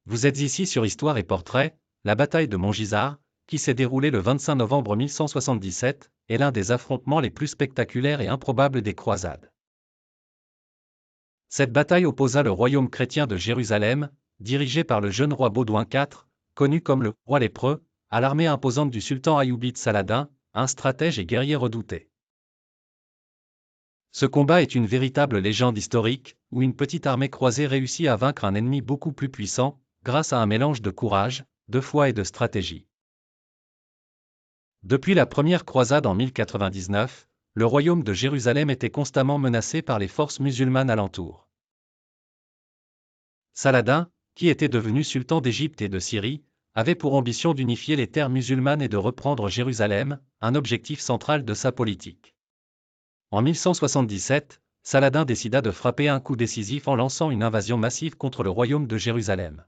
Vous êtes ici sur Histoire et Portrait, la bataille de Montgisard, qui s'est déroulée le 25 novembre 1177, est l'un des affrontements les plus spectaculaires et improbables des croisades. Cette bataille opposa le royaume chrétien de Jérusalem, dirigé par le jeune roi Baudouin IV, connu comme le roi lépreux, à l'armée imposante du sultan ayoubide Saladin, un stratège et guerrier redouté. Ce combat est une véritable légende historique, où une petite armée croisée réussit à vaincre un ennemi beaucoup plus puissant, grâce à un mélange de courage, de foi et de stratégie. Depuis la première croisade en 1099, le royaume de Jérusalem était constamment menacé par les forces musulmanes alentour. Saladin, qui était devenu sultan d'Égypte et de Syrie, avait pour ambition d'unifier les terres musulmanes et de reprendre Jérusalem, un objectif central de sa politique. En 1177, Saladin décida de frapper un coup décisif en lançant une invasion massive contre le royaume de Jérusalem.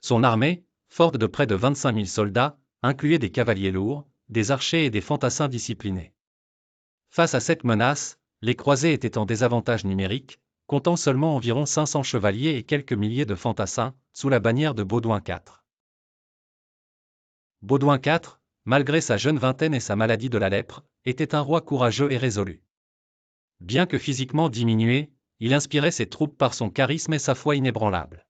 Son armée, forte de près de 25 000 soldats, incluait des cavaliers lourds, des archers et des fantassins disciplinés. Face à cette menace, les croisés étaient en désavantage numérique, comptant seulement environ 500 chevaliers et quelques milliers de fantassins, sous la bannière de Baudouin IV. Baudouin IV, malgré sa jeune vingtaine et sa maladie de la lèpre, était un roi courageux et résolu. Bien que physiquement diminué, il inspirait ses troupes par son charisme et sa foi inébranlable.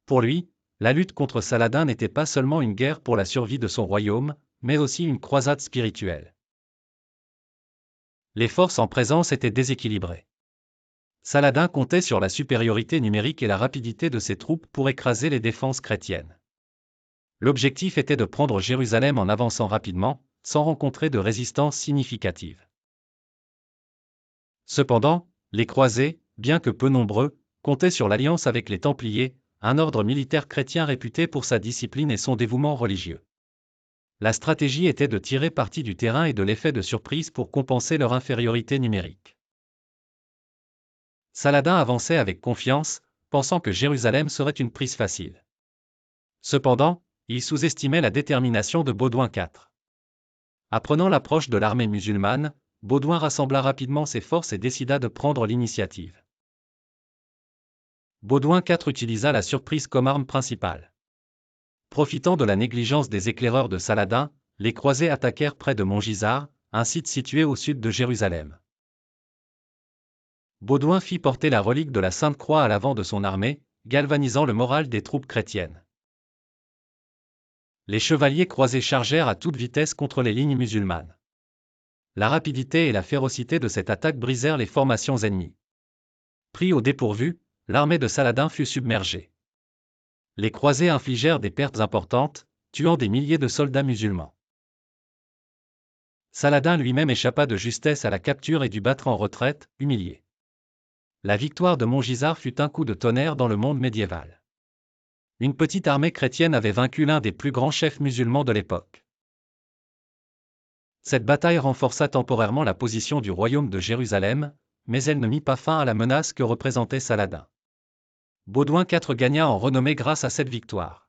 Pour lui, la lutte contre Saladin n'était pas seulement une guerre pour la survie de son royaume, mais aussi une croisade spirituelle. Les forces en présence étaient déséquilibrées. Saladin comptait sur la supériorité numérique et la rapidité de ses troupes pour écraser les défenses chrétiennes. L'objectif était de prendre Jérusalem en avançant rapidement, sans rencontrer de résistance significative. Cependant, les croisés, bien que peu nombreux, comptaient sur l'alliance avec les Templiers, un ordre militaire chrétien réputé pour sa discipline et son dévouement religieux. La stratégie était de tirer parti du terrain et de l'effet de surprise pour compenser leur infériorité numérique. Saladin avançait avec confiance, pensant que Jérusalem serait une prise facile. Cependant, il sous-estimait la détermination de Baudouin IV. Apprenant l'approche de l'armée musulmane, Baudouin rassembla rapidement ses forces et décida de prendre l'initiative. Baudouin IV utilisa la surprise comme arme principale. Profitant de la négligence des éclaireurs de Saladin, les croisés attaquèrent près de Montgisard, un site situé au sud de Jérusalem. Baudouin fit porter la relique de la Sainte Croix à l'avant de son armée, galvanisant le moral des troupes chrétiennes. Les chevaliers croisés chargèrent à toute vitesse contre les lignes musulmanes. La rapidité et la férocité de cette attaque brisèrent les formations ennemies. Pris au dépourvu, l'armée de Saladin fut submergée. Les croisés infligèrent des pertes importantes, tuant des milliers de soldats musulmans. Saladin lui-même échappa de justesse à la capture et dut battre en retraite, humilié. La victoire de Montgisard fut un coup de tonnerre dans le monde médiéval. Une petite armée chrétienne avait vaincu l'un des plus grands chefs musulmans de l'époque. Cette bataille renforça temporairement la position du royaume de Jérusalem, mais elle ne mit pas fin à la menace que représentait Saladin. Baudouin IV gagna en renommée grâce à cette victoire.